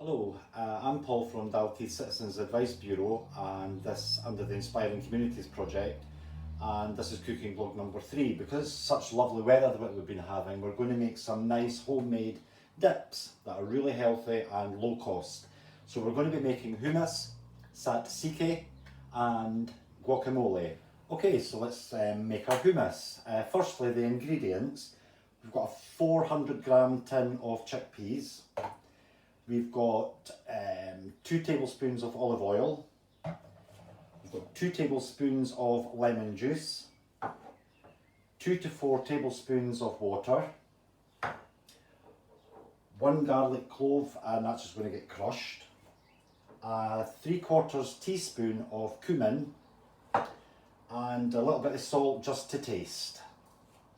Hello, I'm Paul from Dalkeith Citizens Advice Bureau, and this under the Inspiring Communities project, and this is cooking vlog number 3. Because it's such lovely weather that we've been having, we're going to make some nice homemade dips that are really healthy and low cost. So we're going to be making hummus, tzatziki and guacamole. Okay, so let's make our hummus. Firstly, the ingredients. We've got a 400 gram tin of chickpeas. We've got 2 tablespoons of olive oil. We've got 2 tablespoons of lemon juice, 2 to 4 tablespoons of water, 1 garlic clove, and that's just going to get crushed, 3/4 teaspoon of cumin, and a little bit of salt just to taste.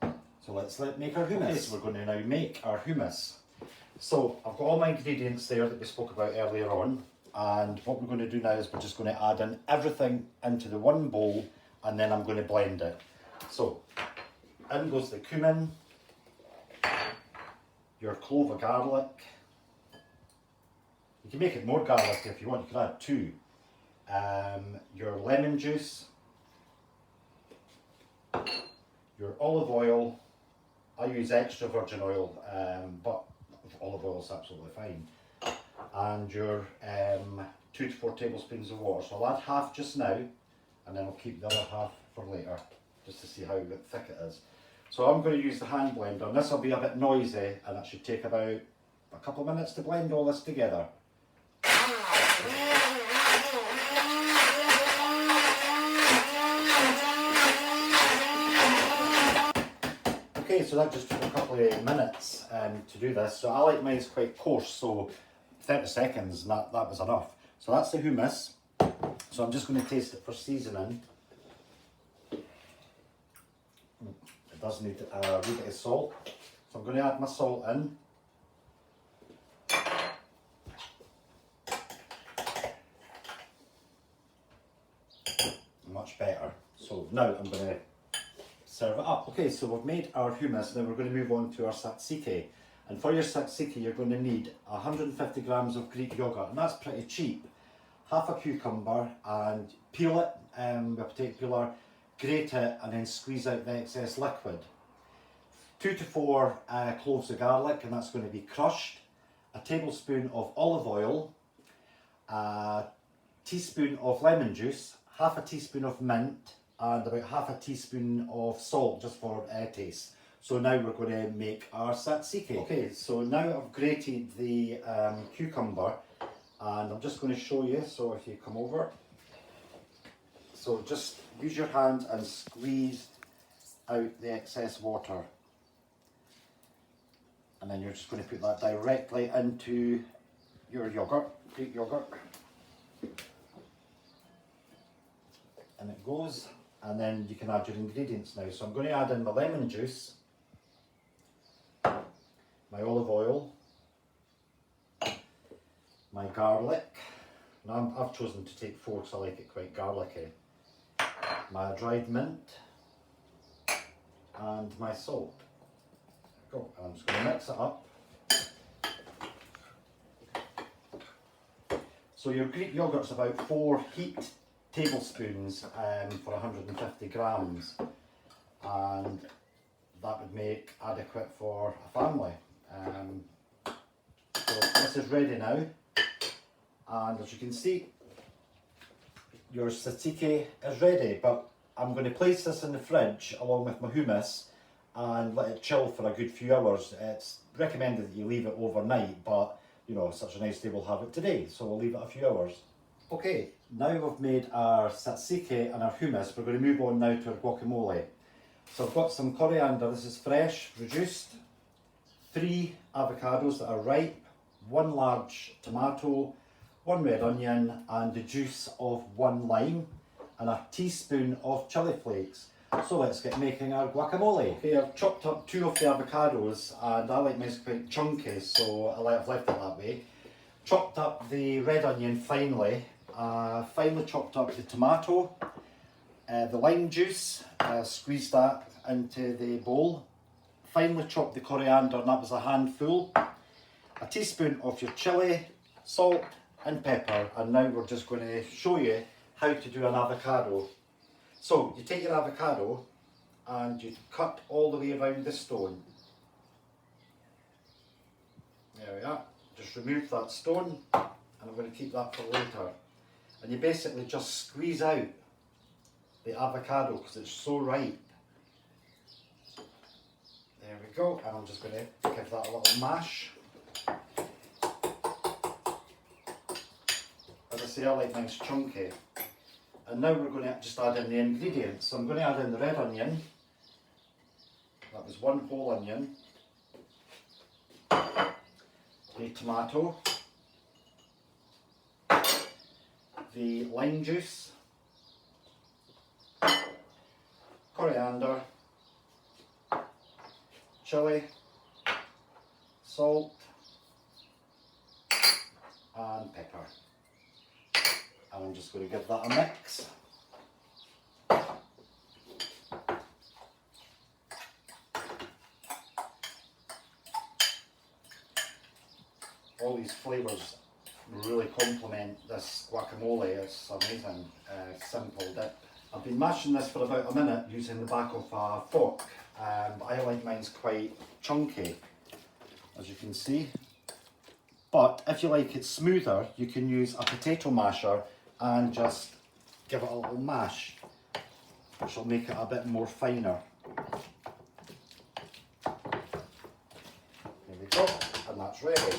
So let's make our hummus. Okay, so we're going to now make our hummus. So I've got all my ingredients there that we spoke about earlier on, and what we're going to do now is we're just going to add in everything into the one bowl, and then I'm going to blend it. So in goes the cumin, your clove of garlic. You can make it more garlic if you want, you can add 2. Your lemon juice, your olive oil. I use extra virgin oil, but olive oil is absolutely fine. And your 2 to 4 tablespoons of water. So I'll add half just now, and then I'll keep the other half for later, just to see how thick it is. So I'm going to use the hand blender, and this will be a bit noisy, and it should take about a couple of minutes to blend all this together. Okay, so that just took a couple of minutes to do this. So I like mine quite coarse, so 30 seconds, and that was enough. So that's the hummus. So I'm just going to taste it for seasoning. It does need a wee bit of salt. So I'm going to add my salt in. Much better. So now I'm going to serve it up. Okay, so we've made our hummus, now we're going to move on to our tzatziki. And for your tzatziki, you're going to need 150 grams of Greek yogurt, and that's pretty cheap. Half a cucumber, and peel it with a potato peeler, grate it, and then squeeze out the excess liquid. 2 to 4 cloves of garlic, and that's going to be crushed. A tablespoon of olive oil, a teaspoon of lemon juice, half a teaspoon of mint, and about half a teaspoon of salt just for taste. So now we're going to make our tzatziki. Okay, so now I've grated the cucumber, and I'm just going to show you. So if you come over, so just use your hand and squeeze out the excess water, and then you're just going to put that directly into your yogurt, Greek yogurt, and it goes. And then you can add your ingredients now. So I'm going to add in my lemon juice, my olive oil, my garlic. Now I've chosen to take 4 because I like it quite garlicky. My dried mint and my salt. There we go. And I'm just going to mix it up. So your Greek yogurt's about 4 heaped tablespoons for 150 grams, and that would make adequate for a family. So this is ready now, and as you can see, your tzatziki is ready, but I'm going to place this in the fridge along with my hummus and let it chill for a good few hours. It's recommended that you leave it overnight, but you know, such a nice day we'll have it today, so we'll leave it a few hours. Okay, now we've made our tzatziki and our hummus, we're going to move on now to our guacamole. So I've got some coriander, this is fresh, reduced, 3 avocados that are ripe, 1 large tomato, 1 red onion, and the juice of 1 lime, and a teaspoon of chili flakes. So let's get making our guacamole. Okay, I've chopped up 2 of the avocados, and I like mine quite chunky, so I've left it that way. Chopped up the red onion finely. Finely chopped up the tomato, the lime juice, squeezed that into the bowl. Finely chopped the coriander, and that was a handful. A teaspoon of your chilli, salt and pepper, and now we're just going to show you how to do an avocado. So you take your avocado and you cut all the way around the stone. There we are. Just remove that stone, and I'm going to keep that for later. And you basically just squeeze out the avocado because it's so ripe. There we go, and I'm just going to give that a little mash. As I say, I like nice chunky. And now we're going to just add in the ingredients. So I'm going to add in the red onion. That was one whole onion. The tomato. The lime juice. Coriander. Chili. Salt. And pepper. And I'm just going to give that a mix. All these flavours really complement this guacamole. It's amazing, simple dip. I've been mashing this for about a minute using the back of a fork, but I like mine's quite chunky, as you can see. But if you like it smoother, you can use a potato masher and just give it a little mash, which will make it a bit more finer. There we go, and that's ready.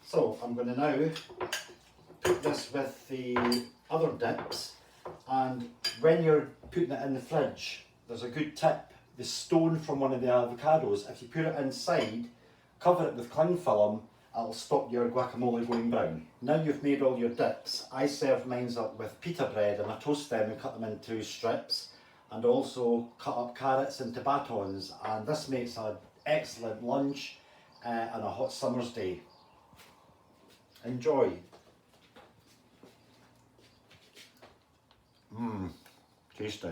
So I'm going to now put this with the other dips, and when you're putting it in the fridge, there's a good tip. The stone from one of the avocados, if you put it inside, cover it with cling film, it'll stop your guacamole going brown. Now you've made all your dips, I serve mine up with pita bread, and I toast them and cut them into strips, and also cut up carrots into batons, and this makes an excellent lunch on a hot summer's day. Enjoy. Tasty.